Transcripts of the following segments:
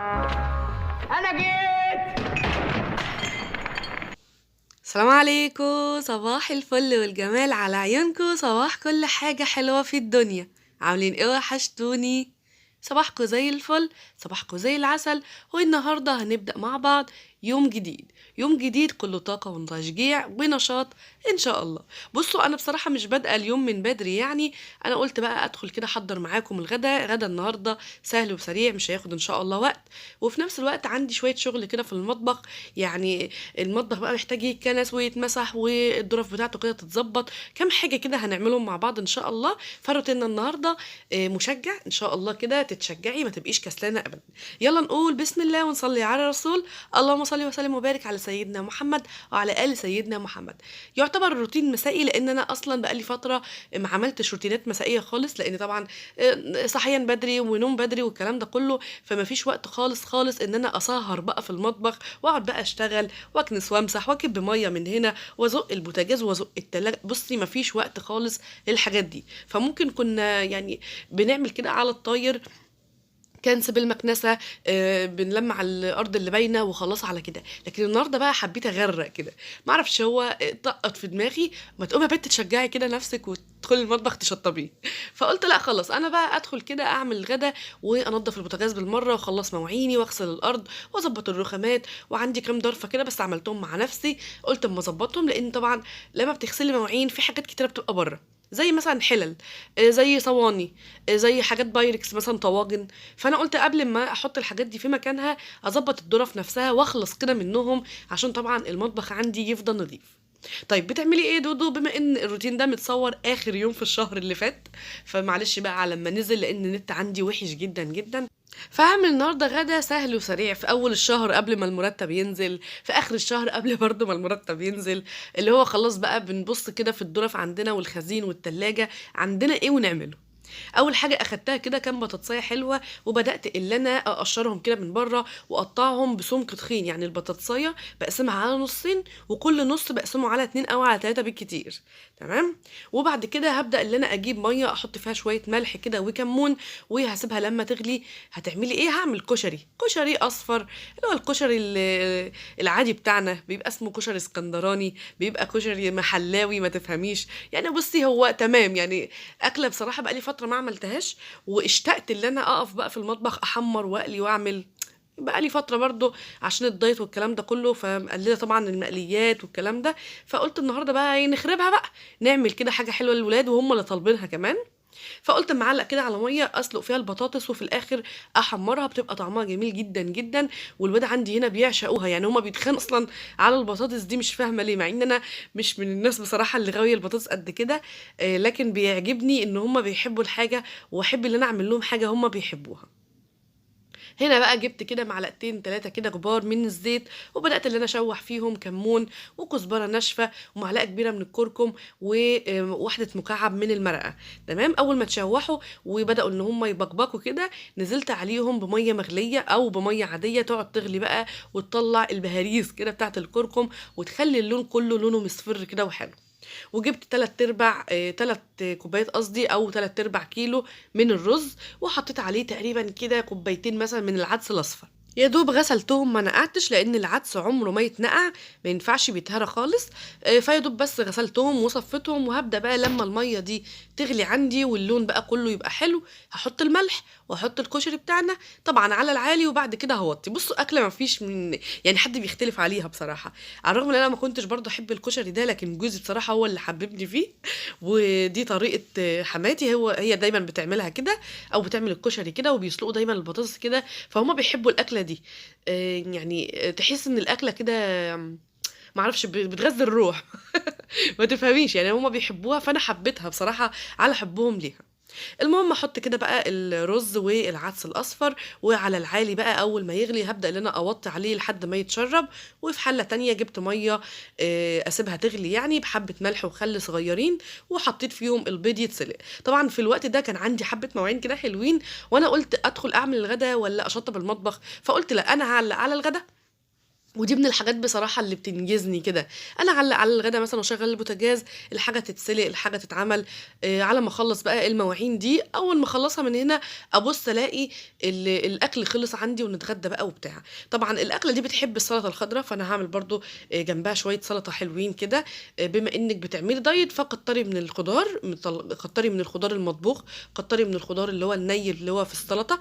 انا جيت. السلام عليكم، صباح الفل والجمال على عيونكم، صباح كل حاجة حلوة في الدنيا. عاملين ايه؟ وحشتوني. صباحكم زي الفل، صباحكم زي العسل. والنهاردة هنبدأ مع بعض يوم جديد، يوم جديد كله طاقة وتشجيع ونشاط ان شاء الله. بصوا، انا بصراحة مش بادئة اليوم من بدري يعني. انا قلت بقى ادخل كده احضر معاكم غدا النهاردة سهل وسريع، مش هياخد ان شاء الله وقت. وفي نفس الوقت عندي شوية شغل كده في المطبخ يعني. المطبخ بقى محتاج يتكنس ويتمسح والظرف بتاعته كده تتظبط، كام حاجه كده هنعملهم مع بعض ان شاء الله. فروتين النهارده مشجع ان شاء الله، كده تتشجعي ما تبقيش كسلانه ابدا. يلا نقول بسم الله ونصلي على الرسول. اللهم صل وسلم وبارك على سيدنا محمد وعلى ال سيدنا محمد. يعتبر الروتين مسائي لان انا اصلا بقالي فتره ما عملتش روتينات مسائيه خالص، لان طبعا صحيان بدري ونوم بدري والكلام ده كله، فما فيش وقت خالص خالص ان انا اسهر بقى في المطبخ واقعد بقى اشتغل واكنس وامسح واكب ميه من هنا وازق البوتاجاز وازق التلاجة. بصي مفيش وقت خالص للحاجات دي. فممكن كنا يعني بنعمل كده على الطاير، كنس بالمكنسه، بنلمع الارض اللي باينه وخلاص على كده. لكن النهارده بقى حبيت اغرق كده، ما اعرفش هو طقط في دماغي ما تقومي يا بنت تشجعي كده نفسك وتدخلي المطبخ تشطبيه. فقلت لا خلاص، انا بقى ادخل كده اعمل الغدا وانضف البوتاجاز بالمره واخلص مواعيني واغسل الارض واظبط الرخامات. وعندي كام ضرفه كده بس عملتهم مع نفسي، قلت اما اظبطهم، لان طبعا لما بتغسلي مواعين في حاجات كتيره بتبقى بره، زي مثلا حلل، زي صواني، زي حاجات بايركس مثلا طواجن. فانا قلت قبل ما احط الحاجات دي في مكانها اظبط الظرف نفسها واخلص كده منهم، عشان طبعا المطبخ عندي يفضل نظيف. طيب بتعملي ايه دودو بما ان الروتين ده متصور اخر يوم في الشهر اللي فات؟ فمعلش بقى على ما نزل لان النت عندي وحش جدا جدا. فهعمل النهارده غدا سهل وسريع في اول الشهر قبل ما المرتب ينزل، في اخر الشهر قبل برضه ما المرتب ينزل. اللي هو خلاص بقى بنبص كده في الظرف عندنا والخزين والتلاجة عندنا ايه ونعمله. اول حاجه اخدتها كده كام بطاطسايه حلوه، وبدات اللي انا اقشرهم كده من بره واقطعهم بسمك تخين. يعني البطاطسايه بقسمها على نصين، وكل نص بقسمه على 2 او على 3 بالكتير. تمام. وبعد كده هبدا اللي انا اجيب ميه احط فيها شويه ملح كده وكمون، وهسيبها لما تغلي. هتعملي ايه؟ هعمل كشري اصفر، اللي هو الكشري العادي بتاعنا، بيبقى اسمه كشري اسكندراني، بيبقى كشري محلاوي ما تفهميش يعني. بصي هو تمام يعني، اكله بصراحه بقى لي فتره ما عملتهاش، واشتقت اللي انا اقف بقى في المطبخ احمر واقلي واعمل. بقى لي فتره برضو عشان الدايت والكلام ده كله، فمقلله طبعا المقليات والكلام ده. فقلت النهارده بقى نخربها بقى، نعمل كده حاجه حلوه للولاد وهم اللي طالبينها كمان. فقلت معلق كده على ميه اسلق فيها البطاطس، وفي الاخر احمرها، بتبقى طعمها جميل جدا جدا. والولاد عندي هنا بيعشقوها يعني، هما بيتخانقوا اصلا على البطاطس دي، مش فاهمه ليه، مع ان انا مش من الناس بصراحه اللي غاويه البطاطس قد كده. لكن بيعجبني ان هما بيحبوا الحاجه، واحب ان انا اعمل لهم حاجه هما بيحبوها. هنا بقى جبت كده معلقتين 3 كده كبار من الزيت، وبدأت اللي انا اشوح فيهم كمون وكزبرة ناشفة ومعلقة كبيرة من الكركم وواحدة مكعب من المرقة. تمام. اول ما تشوحوا وبدأوا ان هم يبقبقوا كده، نزلت عليهم بمية مغلية او بمية عادية تقعد تغلي بقى، وتطلع البهاريز كده بتاعت الكركم، وتخلي اللون كله لونه مصفر كده وحلو. وجبت 3 كوبايات قصدي، او 3/4 كيلو من الرز، وحطيت عليه تقريبا كده كوبايتين مثلا من العدس الاصفر. يا دوب غسلتهم، ما نقعتش لان العدس عمره ما يتنقع، ما ينفعش بيتهرى خالص. فيا دوب بس غسلتهم وصفيتهم، وهبدا بقى لما الميه دي تغلي عندي واللون بقى كله يبقى حلو، هحط الملح واحط الكشري بتاعنا طبعا على العالي، وبعد كده هوطي. بصوا اكله ما فيش من يعني حد بيختلف عليها بصراحه، على الرغم ان انا ما كنتش برضو احب الكشري ده، لكن جوزي بصراحه هو اللي حببني فيه. ودي طريقه حماتي، هي دايما بتعملها كده، او بتعمل الكشري كده وبيسلقوا دايما البطاطس كده. فهم بيحبوا الاكله دي. يعني تحس ان الاكله كده معرفش بتغذي الروح. ما تفهميش يعني، هما بيحبوها فانا حبيتها بصراحه على حبهم ليها. المهم احط كده بقى الرز والعدس الاصفر، وعلى العالي بقى اول ما يغلي هبدا ان انا اوطي عليه لحد ما يتشرب. وفي حله تانية جبت ميه اسيبها تغلي يعني بحبه ملح وخل صغيرين، وحطيت فيهم البيض يتسلق. طبعا في الوقت ده كان عندي حبه مواعين كده حلوين، وانا قلت ادخل اعمل الغدا ولا اشطب المطبخ، فقلت لا انا هعلق على الغدا ودي من الحاجات بصراحة اللي بتنجزني كده. أنا على الغدا مثلًا واشغّل البوتاجاز، الحاجة تتسلق، الحاجة تتعمل، على ما أخلّص بقى المواعين دي، أول ما أخلّصها من هنا أبُص ألاقي الأكل خلص عندي ونتغدى بقى وبتاع. طبعًا الأكلة دي بتحب السلطة الخضرا، فأنا هاعمل برضه جنبها شوية سلطة حلوين كده. بما إنِّك بتعملي دايت فكتّري من الخضار، كتّري من الخضار المطبوخ، كتّري من الخضار اللي هو الني اللي هو في السلطة.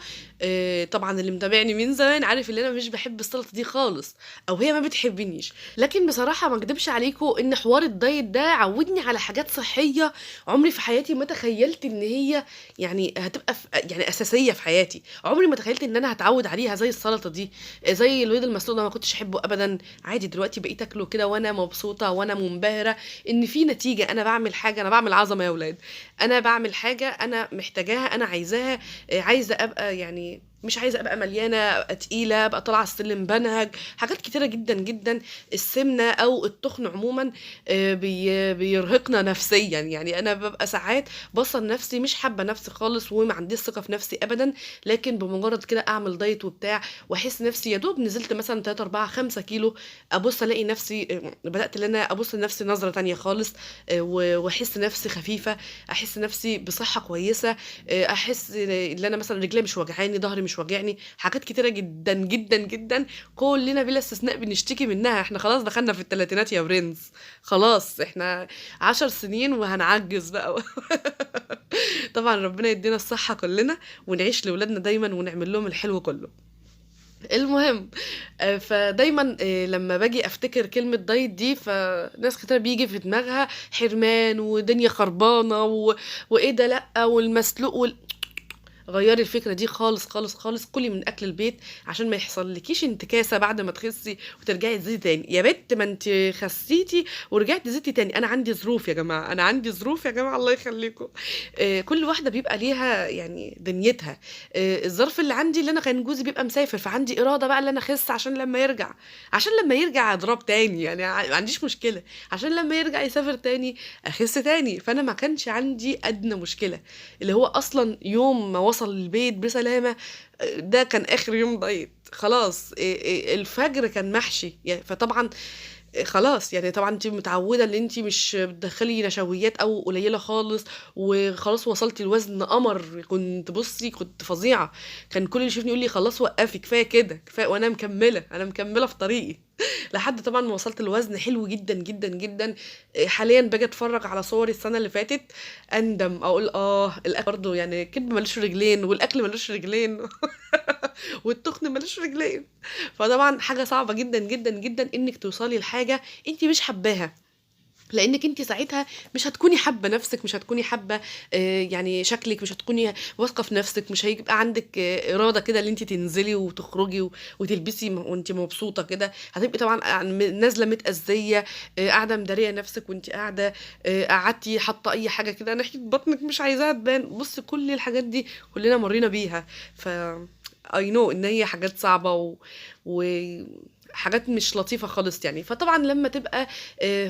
طبعًا اللي متابعني من زمان عارف إن أنا مش باحب السلطة دي خالص، أو هي ما بتحبنيش. لكن بصراحة ما اكدبش عليكم إن حوار الدايت ده عوّدني على حاجات صحية عمري في حياتي ما تخيّلت إن هي يعني هتبقى يعني أساسية في حياتي. عمري ما تخيّلت إن أنا هاتعوّد عليها زي السلطة دي، زي البيض المسلوق ده ما كنتش أحبه أبدًا. عادي دلوقتي بقيت آكله كده وأنا مبسوطة وأنا منبهرة إن في نتيجة. أنا باعمل حاجة، أنا باعمل عظمة يا ولاد. أنا باعمل حاجة أنا محتاجاها، أنا عايزاها. عايزة أبقى يعني مش عايزة أبقى مليانة، أبقى تقيلة، أبقى طالعة السلم بانهج، حاجات كتيرة جدًا، جدًا. السمنة أو التخن عمومًا بيرهقنا نفسيًا. يعني أنا بابقى ساعات باصّة لنفسي مش حابة نفسي خالص وما عنديش ثقة في نفسي أبدًا. لكن بمجرد كده أعمل دايت وبتاع وأحس نفسي يا دوب نزلت مثلًا 3، 4، 5 كيلو، أبُص ألاقي نفسي بدأت إن أنا أبُص لنفسي نظرة تانية خالص. وأحس نفسي خفيفة، أحس نفسي بصحة كويسة. أحس إن أنا مثلًا رجليّا مش واجعاني، ضهري مش واجعني، حاجات كتيرة جدًا، جدًا، جدًا. كلنا بلا استثناء بنشتكي منها. إحنا خلاص دخلنا في التلاتينات يا برنس، خلاص إحنا 10 سنين وهنعجّز بقى طبعًا ربنا يدينا الصحة كلنا، ونعيش لولادنا دايمًا ونعمل لهم الحلو كله. المهم فدايمًا لمّا باجي أفتكر كلمة دايت دي، فناس كتيرة بييجي في دماغها حرمان ودنيا خربانة وإيه ده لأ، والمسلوق غيّري الفكرة دي خالص، خالص، خالص. كُلي من أكل البيت عشان ما يحصلكيش انتكاسة بعد ما تخسّي وترجعي تزيدي تاني. يا بت ما أنتِ خسّيتِ ورجعتِ زدتِ تاني. أنا عندي ظروف يا جماعة، أنا عندي ظروف يا جماعة الله يخلّيكم. كل واحدة بيبقى ليها يعني دنيتها. الظرف اللي عندي اللي أنا كان جوزي بيبقى مسافر، فعندي إرادة بقى اللي أنا أخس عشان لمّا يرجع، عشان لمّا يرجع أضرب تاني. يعني ما عنديش مشكلة، عشان لمّا يرجع يسافر تاني أخس تاني. فأنا ما كانش عندي أدنى مشكلة. اللي هو أصلًا يوم ما وصل البيت بسلامة، ده كان آخر يوم دايت. خلاص الفجر كان محشي. فطبعًا خلاص يعني طبعًا أنتِ متعودة إن أنتِ مش بتدخّلي نشويات أو قليلة خالص، وخلاص وصلتِ لوزن قمر. كنت بُصّي كنت فظيعة. كان كل اللي يشوفني يقول لي: "خلاص وقّفي كفاية كده، كفاية." وأنا مكمّلة، أنا مكمّلة في طريقي. لحد طبعًا ما وصلت لوزن حلو جدًا، جدًا، جدًا. حاليًا باجي أتفرّج على صوري السنة اللي فاتت أندم، أقول الأكل برضه يعني الكدب ما لوش رجلين والأكل ما لوش رجلين والتخن ما لوش رجلين. فطبعًا حاجة صعبة جدًا، جدًا، جدًا إنِّك توصلي لحاجة أنتِ مش حاباها. لإنِّك أنتِ ساعتها مش هتكوني حابة نَفْسِك، مش هتكوني حابة يعني شكلِك، مش هتكوني واثقة في نَفْسِك، مش هيبقى عندِك إرادة كده إن أنتِ تنزلي وتخرجي وتلبسي وأنتِ مبسوطة كده. هتبقي طبعًا نازلة متأزية، قاعدة مدارية نَفْسِك وأنتِ قاعدة، قعدتِ حاطة أي حاجة كده ناحية بطنِك مش عايزاها تبان. بُصّي كل الحاجات دي كُلّنا مرّينا بيها. I know إن هي حاجات صعبة و حاجات مش لطيفة خالص يعني. فطبعًا لمّا تبقى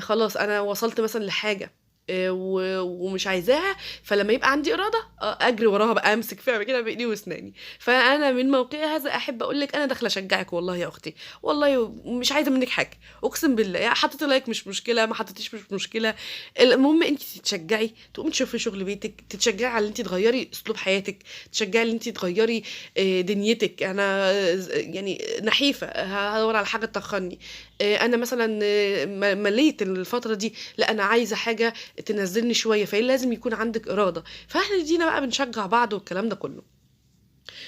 خلاص أنا وصلت مثلًا لحاجة ومش عايزاها، فلمّا يبقى عندي إرادة أجري وراها بقى، أمسك فيها كده بإيدي وأسناني. فأنا من موقعي هذا أحب أقول لِك أنا داخلة أشجعِك والله يا أختي، والله مش عايزة منِّك حاجة، أقسم بالله. حطيتِ لايك مش مشكلة، ما حطيتيش مش مشكلة. المهم أنتِ تتشجعي، تقومي تشوفي شغل بيتِك، تتشجعي على إن أنتِ تغيّري أسلوب حياتِك، تشجعي إن أنتِ تغيّري دنيتِك. أنا يعني نحيفة، هادوّر على حاجة تتخنّي. أنا مثلًا مليت الفترة دي، لأ أنا عايزة حاجة تنزّلني شوية، لازم يكون عندِك إرادة. فإحنا دينا بقى بنشجّع بعض والكلام ده كلّه.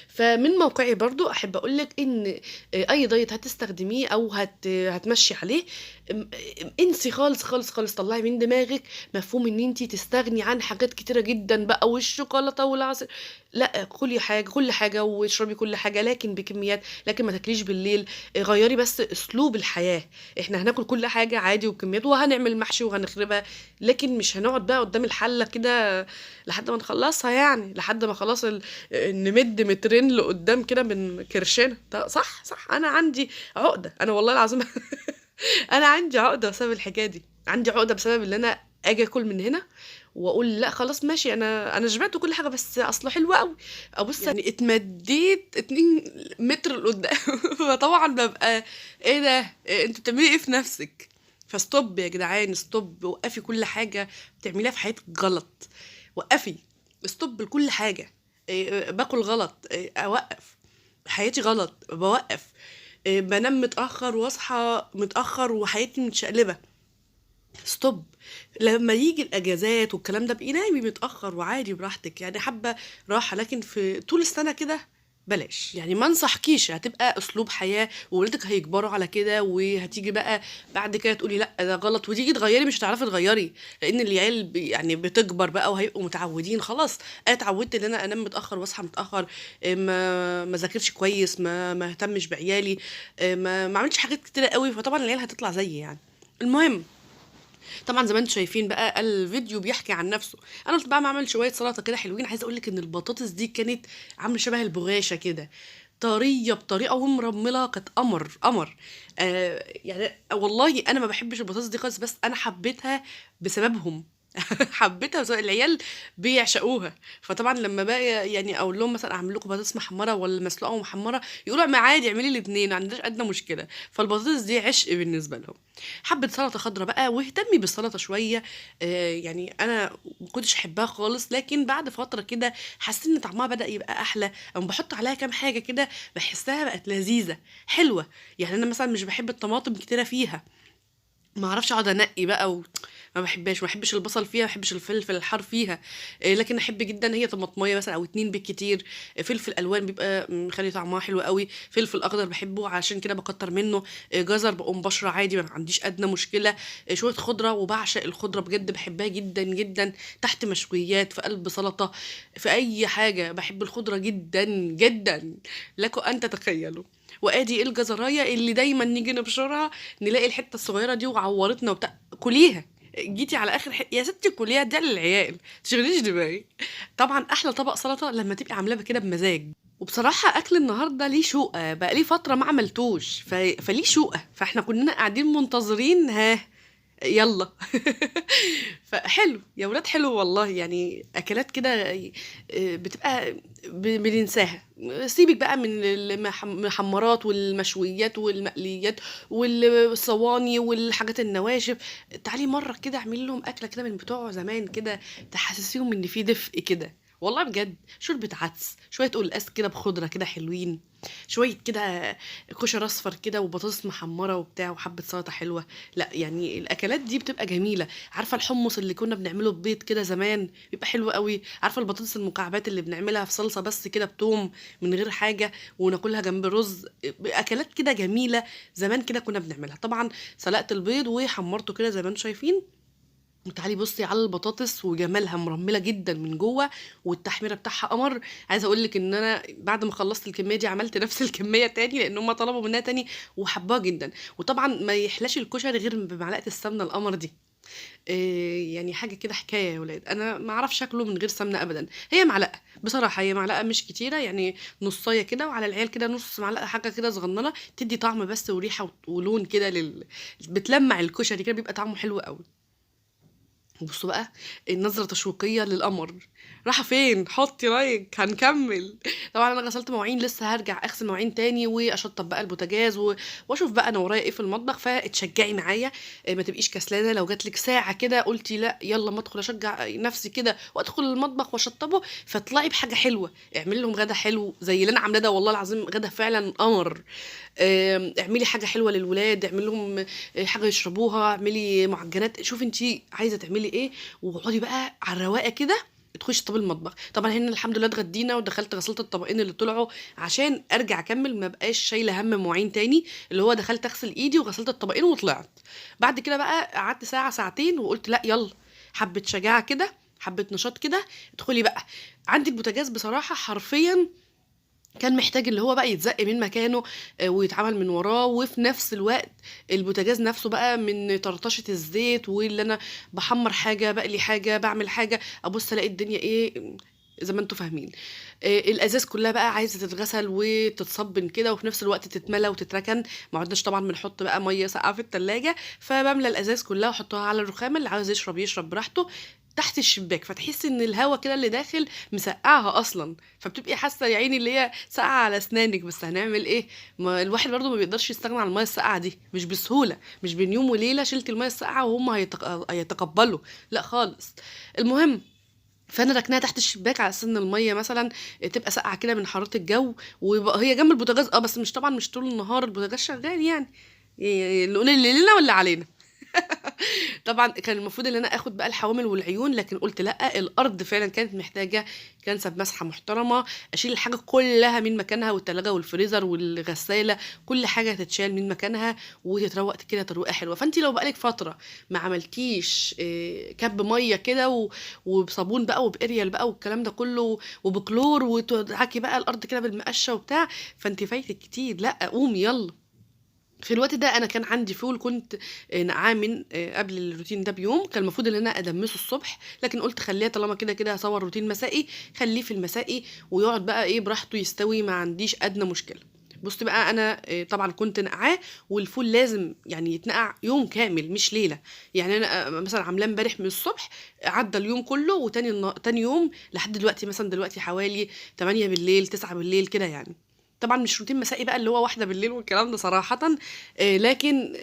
فمن موقعي برضه أحب أقول لِك إن أي diet هتستخدميه أو هتمشّي عليه، ام انسي خالص، خالص، خالص. طلّعي من دماغِك مفهوم إن أنتِ تستغني عن حاجات كتيرة جدًا بقى والشوكولاتة لأ، كُلي كل حاجة واشربي كل حاجة لكن بكميات. لكن ما تاكليش بالليل. غيّري بس أسلوب الحياة. إحنا هناكل كل حاجة عادي وبكميات وهنعمل محشي وهنخربها، لكن مش هنقعد بقى قدّام الحلة كده لحد ما نخلّصها يعني، لحد ما خلاص نمد مترين لقدام كده من كرشنا. صح، صح. أنا عندي عقدة، أنا والله العظيم أنا عندي عقدة بسبب الحكاية دي. عندي عقدة بسبب إن أنا آجي آكل من هنا واقول لا خلاص ماشي، انا شبعت وكل حاجه، بس اصله حلو قوي. ابص يعني اتمديت 2 متر لقدام فطبعا ببقى ايه ده، إيه انت بتعملي ايه في نفسك؟ فستوب يا جدعان، ستوب، وقفي كل حاجه بتعمليها في حياتك غلط، وقفي، ستوب لكل حاجه. إيه، باكل غلط، إيه، اوقف. حياتي غلط، بوقف. إيه، بنام متاخر واصحى متاخر وحياتي متشقلبه، ستوب. لما يجي الاجازات والكلام ده بقي نايمي متاخر وعادي براحتك، يعني حابه راحه، لكن في طول السنه كده بلاش. يعني ما انصحكيش، هتبقى اسلوب حياه وولادك هيكبروا على كده، وهتيجي بقى بعد كده تقولي لا ده غلط، وتيجي تغيري مش هتعرفي تغيري، لان العيال يعني بتكبر بقى وهيبقوا متعودين خلاص. انا اتعودت ان انا انام متاخر واصحى متاخر، ما ذاكرش كويس، ما اهتمش بعيالي، ما عملتش حاجات كتيره قوي، فطبعا العيال هتطلع زيي يعني. المهم، طبعا زي ما انتم شايفين بقى الفيديو بيحكي عن نفسه. انا قلت بقى ما اعمل شويه سلطه كده حلوين. عايزه اقول لك ان البطاطس دي كانت عامله شبه البغاشه كده، طريه بطريقه ومرمله، كانت قمر قمر. يعني والله انا ما بحبش البطاطس دي خالص، بس انا حبيتها بسببهم حبيتها بسبب العيال، بيعشقوها. فطبعا لما بقى يعني اقول لهم مثلا اعمل لكم بطاطس محمره ولا مسلوقه ومحمره، يقولوا ما عادي اعملي الاثنين، ما عندناش ادنى مشكله. فالبطاطس دي عشق بالنسبه لهم. حبه سلطه خضراء بقى، واهتمي بالسلطه شويه. يعني انا ما كنتش احبها خالص، لكن بعد فتره كده حسيت ان طعمها بدا يبقى احلى، اما بحط عليها كام حاجه كده بحسها بقت لذيذه حلوه. يعني انا مثلا مش بحب الطماطم كتيره فيها، ما اعرفش اقعد انقي بقى ما بحبهاش، ما بحبش البصل فيها، ما بحبش الفلفل الحار فيها. لكن احب جدا هي طماطميه مثلا او اتنين بالكتير. فلفل الوان بيبقى مخلي طعمها حلو قوي. فلفل اخضر بحبه عشان كده بكتر منه. جزر بقوم بشره عادي، ما عنديش ادنى مشكله. شويه خضره، وبعشق الخضره بجد، بحبها جدا جدا. تحت مشويات، في قلب سلطه، في اي حاجه بحب الخضره جدا جدا، لكم ان تتخيلوا. وادي الجزرايه اللي دايما نيجي نبشرها نلاقي الحته الصغيره دي وعورتنا وبتاع، كليها. جيتي على اخر يا ستي كليها، ده للعيال، تشغليش دماغي. طبعا احلى طبق سلطه لما تبقي عاملاه كده بمزاج. وبصراحه اكل النهارده ليه شوقه، بقى ليه فتره ما عملتوش، فليه شوقه، فاحنا كنا قاعدين منتظرين، ها يلا فحلو يا ولاد، حلو والله. يعني اكلات كده بتبقى بننساها. سيبك بقى من المحمرات والمشويات والمقليات والصواني والحاجات النواشف. تعالي مره كده اعمل لهم اكله كده من بتوع زمان كده، تحسسيهم ان في دفء كده. والله بجد، شوربة عدس، شوية قلقاس كده بخضرة كده حلوين، شوية كده كشر أصفر كده وبطاطس محمرة وبتاع وحبة سلطة حلوة. لا يعني الأكلات دي بتبقى جميلة. عارفة الحمص اللي كنا بنعمله ببيض كده زمان بيبقى حلو قوي. عارفة البطاطس المكعبات اللي بنعملها في صلصة بس كده بتوم، من غير حاجة، وناكلها جنب رز. أكلات كده جميلة زمان كده كنا بنعملها. طبعا سلقت البيض وحمرته كده زي ما انتم شايفين، وتعالي بصي على البطاطس وجمالها، مرمله جدا من جوه، والتحميره بتاعها قمر. عايزه اقول لك ان انا بعد ما خلصت الكميه دي عملت نفس الكميه تاني، لان هم طلبوا منها تاني وحباها جدا. وطبعا ما يحلاش الكشري غير بمعلقه السمنه القمر دي. إيه يعني حاجه كده حكايه يا ولاد، انا ما اعرفش اكله من غير سمنه ابدا. هي معلقه بصراحه، هي معلقه مش كتيره يعني، نصايه كده، وعلى العيال كده نص معلقه، حاجه كده صغننه تدي طعم بس وريحه ولون كده بتلمع الكشري كده، بيبقى طعمه حلو قوي. وبصوا بقى النظرة تشويقية للقمر. رايحة فين؟ حطي لايك هنكمل. طبعا انا غسلت مواعين، لسه هرجع اغسل مواعين تاني واشطب بقى البوتاجاز واشوف بقى انا ورايا ايه في المطبخ. فتشجعي معايا، ما تبقيش كسلانه. لو جاتلك ساعه كده قلتي لا يلا ما ادخل اشجع نفسي كده وادخل المطبخ واشطبه، فاطلعي بحاجه حلوه. اعملي لهم غدا حلو زي اللي انا عاملاه ده، والله العظيم غدا فعلا قمر. اعملي حاجه حلوه للولاد، اعملي لهم حاجه يشربوها، اعملي معجنات، شوفي انتي عايزه تعملي ايه. واقعدي بقى على الرواقه كده تخشي طب المطبخ. طبعا هنا الحمد لله اتغدينا ودخلت غسلت الطبقين اللي طلعوا عشان ارجع اكمل، ما بقاش شايله هم مواعين تاني. اللي هو دخلت اغسل ايدي وغسلت الطبقين وطلعت. بعد كده بقى قعدت ساعه ساعتين وقلت لا يلا، حبه شجاعه كده، حبه نشاط كده، ادخلي بقى. عندي البوتاجاز بصراحه حرفيا كان محتاج اللي هو بقى يتزق من مكانه، ويتعمل من وراه، وفي نفس الوقت البوتاجاز نفسه بقى من طرطشة الزيت، واللي انا بحمر حاجة بقلي حاجة بعمل حاجة، ابص الاقي الدنيا ايه زي ما انتوا فاهمين. الازاز كلها بقى عايزه تتغسل وتتصبن كده، وفي نفس الوقت تتملى وتتركن. ما عدناش طبعا بنحط بقى ميه ساقعه في التلاجة، فبملى الازاز كلها واحطها على الرخامه، اللي عاوز يشرب يشرب براحته. تحت الشباك، فتحسي ان الهوا كده اللي داخل مسقعها اصلا، فبتبقي حاسه يا عيني اللي هي ساقعه على اسنانك. بس هنعمل ايه؟ ما الواحد برضو ما بيقدرش يستغنى عن الميه الساقعه دي، مش بسهوله، مش بين يوم وليله شلت الميه الساقعه وهم هيتقبلوا، لا خالص. المهم، فانا ركناها تحت الشباك على اساس ان الميه مثلا تبقى ساقعه كده من حراره الجو، وهي جنب البوتاجاز. بس مش طبعا مش طول النهار البوتاجاز شغال يعني، اللي لنا ولا علينا. طبعا كان المفروض ان انا اخد بقى الحوامل والعيون، لكن قلت لا، الارض فعلا كانت محتاجه كنسه بمسحه محترمه، اشيل الحاجه كلها من مكانها، والتلاجة والفريزر والغساله، كل حاجه تتشال من مكانها وتتروق كده تروقه حلوه. فانت لو بقالك فتره ما عملتيش كب ميه كده وبصابون بقى وباريال بقى والكلام ده كله وبكلور، وتدعكي بقى الارض كده بالمقشه وبتاع، فانت فايتك كتير. لا قومي يلا. في الوقت ده انا كان عندي فول، كنت نقعاه من قبل الروتين ده بيوم، كان المفروض ان انا ادمسه الصبح، لكن قلت خليها طالما كده كده هصور روتين مسائي، خليه في المسائي ويقعد بقى ايه براحته يستوي، ما عنديش ادنى مشكله. بصي بقى، انا طبعا كنت نقعاه، والفول لازم يعني يتنقع يوم كامل مش ليله. يعني انا مثلا عاملاه امبارح من الصبح، عدى اليوم كله، وتاني تاني يوم لحد دلوقتي، مثلا دلوقتي حوالي 8 بالليل 9 بالليل كده يعني. طبعا مش روتين مسائي بقى اللي هو 1 بالليل والكلام ده صراحة، لكن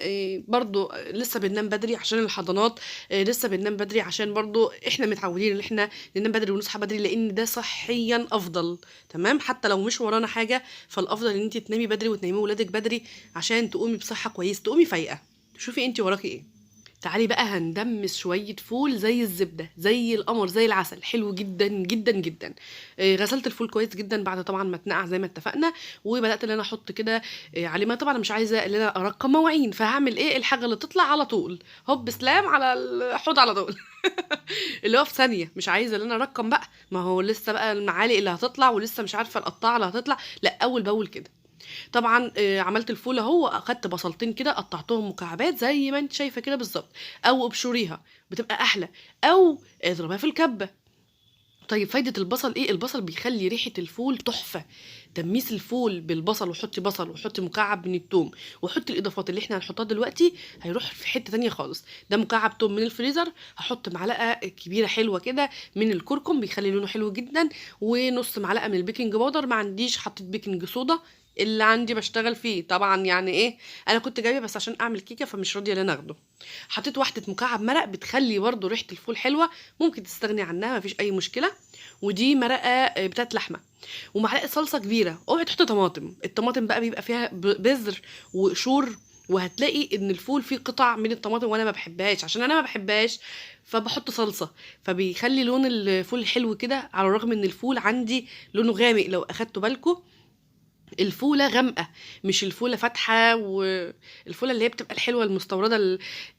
برضو لسه بننام بدري عشان الحضانات، لسه بننام بدري عشان برضو احنا متعودين ان احنا ننام بدري ونصحى بدري، لان ده صحيا افضل. تمام، حتى لو مش ورانا حاجة، فالافضل ان انت تنامي بدري وتنامي ولادك بدري عشان تقومي بصحة كويس، تقومي فايقة. شوفي انت وراكي ايه. تعالي بقى هندمس شوية فول زي الزبدة زي القمر زي العسل، حلو جدا جدا جدا. غسلت الفول كويس جدا بعد طبعا ما اتنقع زي ما اتفقنا، وبدأت ان انا احط كده عليه. ما طبعا مش عايزة ان انا ارقم مواعين، فهعمل ايه؟ الحاجة اللي تطلع على طول هوب سلام على الحوض على طول. اللي هو في ثانية، مش عايزة ان انا ارقم بقى، ما هو لسه بقى المعالق اللي هتطلع، ولسه مش عارفة القطاعة اللي هتطلع، لا اول باول كده. طبعا عملت الفول اهو، اخدت بصلتين كده قطعتهم مكعبات زي ما انت شايفه كده بالظبط، او ابشريها بتبقى احلى، او اضربها في الكبه. طيب فايدة البصل ايه؟ البصل بيخلي ريحة الفول تحفة. تميس الفول بالبصل، وحطي بصل وحطي مكعب من التوم وحطي الاضافات اللي احنا هنحطها دلوقتي، هيروح في حتة تانية خالص. ده مكعب توم من الفريزر، هحط معلقة كبيرة حلوة كده من الكركم بيخلي لونه حلو جدا، ونص معلقة من البيكنج باودر، ما عنديش حطيت بيكنج صودا، اللي عندي بشتغل فيه طبعا يعني ايه، انا كنت جايبه بس عشان اعمل كيكه فمش راضيه ان انا اخده. حطيت واحده مكعب مرق بتخلي برضو ريحه الفول حلوه، ممكن تستغني عنها مفيش اي مشكله. ودي مرقه بتاعت لحمه. ومعلقه صلصه كبيره. اوعي تحطي طماطم، الطماطم بقى بيبقى فيها بذر وقشور، وهتلاقي ان الفول فيه قطع من الطماطم وانا ما بحبهاش، عشان انا ما بحبهاش فبحط صلصه، فبيخلي لون الفول حلو كده، على الرغم ان الفول عندي لونه غامق لو اخدتوا بالكم. الفولة غامقة، مش الفولة فاتحة، والفولة اللي هي بتبقى الحلوة المستوردة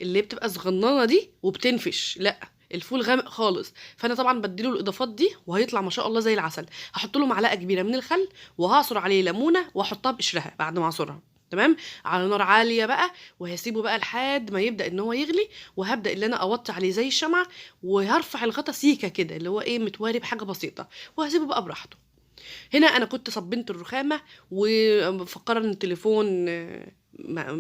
اللي هي بتبقى صغننة دي وبتنفش، لا الفول غامق خالص. فانا طبعا بديله الاضافات دي وهيطلع ما شاء الله زي العسل. هحط له معلقه كبيره من الخل، وهعصر عليه ليمونه واحطها بقشرها بعد ما اعصرها. تمام، على نار عاليه بقى، وهسيبه بقى لحد ما يبدا ان هو يغلي، وهبدا ان انا اوطي عليه زي الشمعه، وهرفع الغطا سيكه كده اللي هو ايه متواري بحاجه بسيطه، وهسيبه بقى براحته. هنا انا كنت صبنت الرخامه ومفكره ان التليفون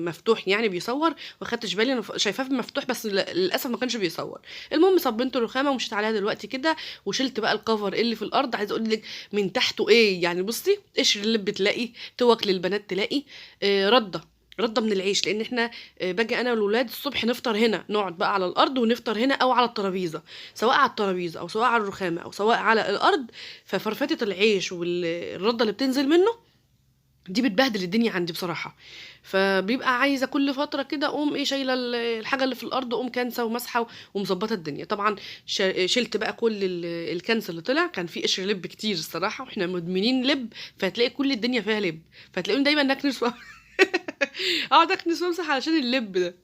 مفتوح يعني بيصور، واخدتش بالي انا شايفاه مفتوح بس للاسف ما كانش بيصور. المهم صبنت الرخامه ومشيت عليها دلوقتي كده، وشلت بقى الكفر اللي في الارض. عايزه اقول لك من تحته ايه يعني، بصي قشر اللب تلاقي، توك للبنات تلاقي، رده من العيش، لان احنا باجي انا والولاد الصبح نفطر هنا، نقعد بقى على الارض ونفطر هنا او على الترابيزه، سواء على الترابيزه او سواء على الرخامه او سواء على الارض. ففرفتة العيش والرده اللي بتنزل منه دي بتبهدل الدنيا عندي بصراحه. فبيبقى عايزه كل فتره كده اقوم ايه شايله الحاجه اللي في الارض، اقوم كانسه ومسحه ومظبطه الدنيا. طبعا شلت بقى كل الكنس اللي طلع، كان فيه قشر لب كتير الصراحه، واحنا مدمنين لب، فهتلاقي كل الدنيا فيها لب، فهتلاقوني دايما نكنس اقعد اكنس وامسح علشان اللب ده.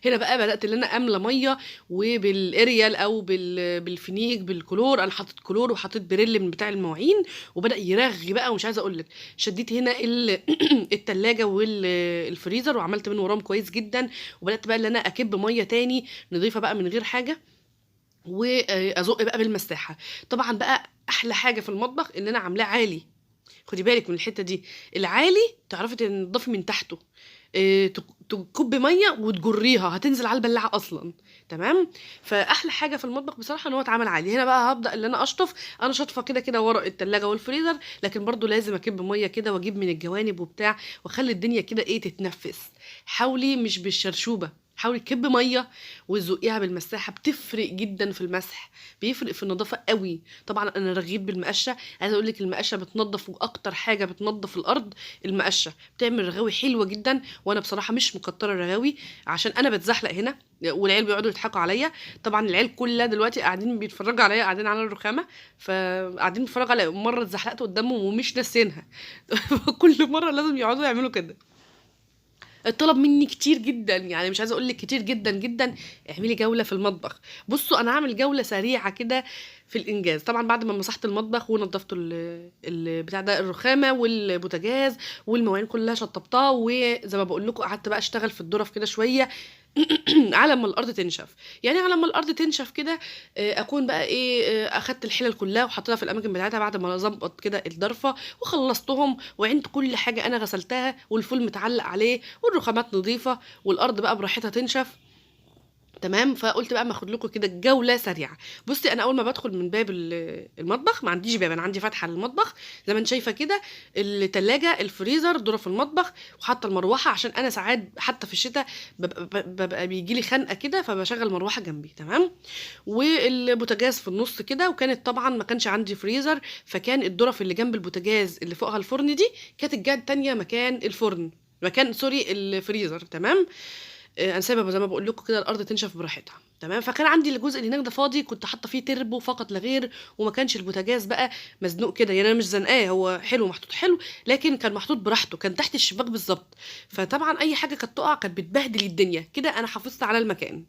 هنا بقى بدات ان انا املى ميه، وبالاريال او بالفينيك بالكلور، انا حطيت كلور وحطيت بريل من بتاع المواعين، وبدا يرغي بقى ومش عايزه اقول لك. شديت هنا التلاجة والفريزر وعملت من وراهم كويس جدا، وبدات بقى ان انا اكب ميه تاني نضيفه بقى من غير حاجه، وازق بقى بالمساحه. طبعا بقى احلى حاجه في المطبخ ان انا عاملاه عالي، خدي بالك من الحته دي. العالي تعرفي تنضفي من تحته، تكبي ميه وتجريها هتنزل على البلاعه اصلا. تمام. فاحلى حاجه في المطبخ بصراحه ان هو اتعمل عالي. هنا بقى هبدا اللي انا اشطف. انا شاطفه كده كده ورق التلاجة والفريزر، لكن برضو لازم اكب ميه كده واجيب من الجوانب وبتاع، واخلي الدنيا كده ايه تتنفس. حاولي مش بالشرشوبه، حاولي تكب ميه وتزقيها بالمساحه، بتفرق جدا في المسح، بيفرق في النظافه قوي. طبعا انا رغيت بالمقشه، عايزه اقول لك المقشه بتنظف، واكتر حاجه بتنظف الارض المقشه، بتعمل رغاوي حلوه جدا. وانا بصراحه مش مكتره رغاوي عشان انا بتزحلق هنا، والعيال بيقعدوا يضحكوا عليا. طبعا العيال كلها دلوقتي قاعدين بيتفرجوا عليا، قاعدين على الرخامه، فقاعدين بيتفرجوا على مره اتزحلقت قدامهم ومش ناسينها. كل مره لازم يقعدوا يعملوا كده. اتطلب مني كتير جدا، يعني مش عايزه اقول لك كتير جدا جدا، اعملي جوله في المطبخ. بصوا انا هعمل جوله سريعه كده في الانجاز. طبعا بعد ما مسحت المطبخ ونضفت بتاع ده الرخامه والبوتاجاز والمواعين كلها شطبتها، وزي ما بقول لكم قعدت بقى اشتغل في الظرف كده شويه. على ما الارض تنشف، يعني على ما الارض تنشف كده، اكون بقى ايه، اخدت الحلل كلها وحطيتها في الاماكن بتاعتها بعد ما اظبط كده الضرفه وخلصتهم، وعند كل حاجه انا غسلتها، والفول متعلق عليه، والرخامات نظيفه، والارض بقى براحتها تنشف. تمام. فقلت بقى ما اخد لكم كده جوله سريعه. بصي انا اول ما بدخل من باب المطبخ، ما عنديش باب، انا عندي فتحه للمطبخ زي ما انت شايفه كده، التلاجة، الفريزر، ظرف المطبخ، وحاطه المروحه عشان انا ساعات حتى في الشتاء ببقى بيجي لي خنقه كده، فبشغل مروحه جنبي. تمام. والبوتاجاز في النص كده، وكانت طبعا ما كانش عندي فريزر، فكان الظرف اللي جنب البوتاجاز اللي فوقها الفرن دي كانت الجهه التانيه مكان الفرن، مكان سوري الفريزر. تمام. انا سايبه زي ما بقول لكم كده الارض تنشف براحتها. تمام. فكان عندي الجزء اللي هناك ده فاضي، كنت حاطه فيه تربو فقط لا غير، وما كانش البوتاجاز بقى مزنوق كده، يعني انا مش زنقاه، هو حلو محطوط حلو، لكن كان محطوط براحته، كان تحت الشباك بالظبط. فطبعا اي حاجه كانت تقع كانت بتبهدل الدنيا كده. انا حافظت على المكان.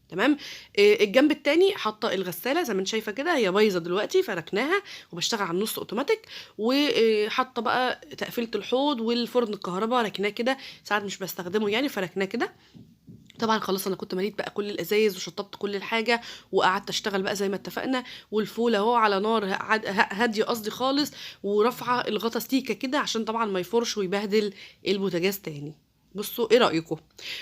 تمام. الجنب التاني حاطه الغساله زي ما انت شايفه كده، هي بايظه دلوقتي فركناها وبشتغل على النص اوتوماتيك، وحاطه بقى تقفيله الحوض والفرن الكهرباء ركناه كده، ساعات مش بستخدمه يعني فركناه كده. طبعا خلاص انا كنت مليت بقى كل الازايز وشطبت كل الحاجه، وقعدت اشتغل بقى زي ما اتفقنا، والفول اهو على نار هاديه قصدي خالص، ورافعه الغطا سيكه كده عشان طبعا ما يفرش ويبهدل البوتاجاز تاني. بصوا ايه رايكم؟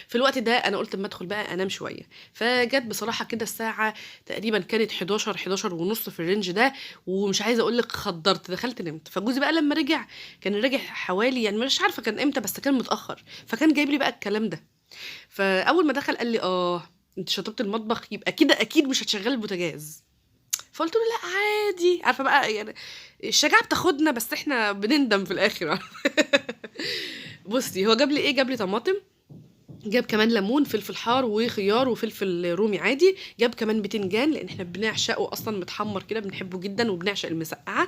في الوقت ده انا قلت اما ادخل بقى انام شويه، فجت بصراحه كده الساعه تقريبا كانت 11 ونص في الرينج ده، ومش عايزه اقول لك خدرت دخلت نمت. فجوزي بقى لما رجع، كان راجع حوالي يعني مش عارفه كان امتى، بس كان متاخر، فكان جايب لي بقى الكلام ده. فاول ما دخل قال لي انت شطبت المطبخ، يبقى كده اكيد مش هتشغلي البوتاجاز. فقلت له لا عادي، عارفه بقى يعني الشجاعه بتاخدنا، بس احنا بنندم في الاخر. بصي هو جاب لي ايه، جاب لي طماطم، جاب كمان ليمون، فلفل حار وخيار وفلفل رومي عادي، جاب كمان بتنجان لان احنا بنعشقه اصلا متحمر كده، بنحبه جدا وبنعشق المسقعه.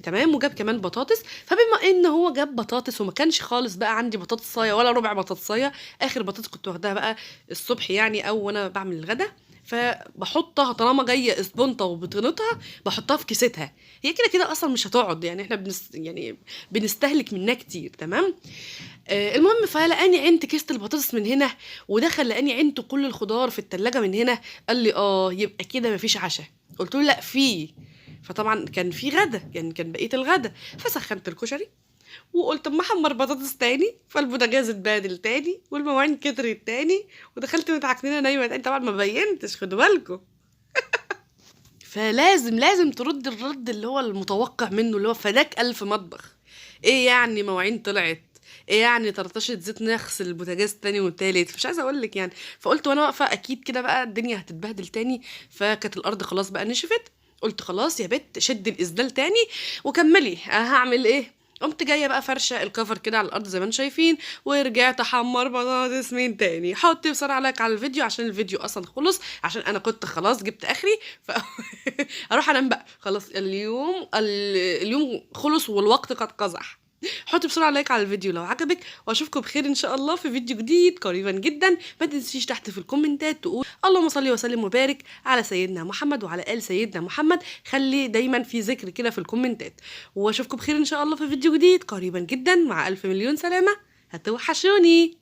تمام. وجاب كمان بطاطس. فبما ان هو جاب بطاطس وما كانش خالص بقى عندي بطاطس صايه ولا ربع بطاطس صايه، اخر بطاطس كنت واخداها بقى الصبح يعني او وانا بعمل الغدا، فبحطها طالما جايه اسبونطه وبطنتها بحطها في كيستها، هي كده كده اصلا مش هتقعد، يعني احنا يعني بنستهلك منها كتير. تمام. المهم فلقاني عينت كيسة البطاطس من هنا، ودخل لقاني عينت كل الخضار في التلاجة من هنا، قال لي يبقى كده مفيش عشاء. قلت له لا فيه. فطبعا كان في غدا، يعني كان بقيه الغدا، فسخنت الكشري وقلت اما احمر بطاطس تاني، فالبوتاجاز اتبادل تاني والمواعين كترت تاني، ودخلت متعكنينه نايمه تاني. طبعا ما بينتش، خدوا بالكم. فلازم ترد الرد اللي هو المتوقع منه، اللي هو فداك الف مطبخ. ايه يعني مواعين طلعت، ايه يعني طرطشة زيت نغسل البوتاجاز تاني وتالت، مش عايزه اقول لك يعني. فقلت وانا واقفه اكيد كده بقى الدنيا هتتبهدل تاني، فكانت الارض خلاص بقى نشفت. قلت خلاص يا بت شد الاسدال تاني وكملي، هعمل ايه؟ قمت جايه بقى فرشه الكفر كده على الارض زي ما انتم شايفين، ورجعت احمر بطاطس من تاني. حطي بسرعه لايك على الفيديو عشان الفيديو اصلا خلص، عشان انا كنت خلاص جبت اخري. اروح انام بقى خلاص، اليوم خلص والوقت قد قزح. حطي بسرعه لايك على الفيديو لو عجبك، واشوفكم بخير ان شاء الله في فيديو جديد قريبا جدا. ما تنسيش تحت في الكومنتات تقول اللهم صل وسلم وبارك على سيدنا محمد وعلى ال سيدنا محمد، خلي دايما في ذكر كده في الكومنتات. واشوفكم بخير ان شاء الله في فيديو جديد قريبا جدا، مع الف مليون سلامه، هتوحشوني.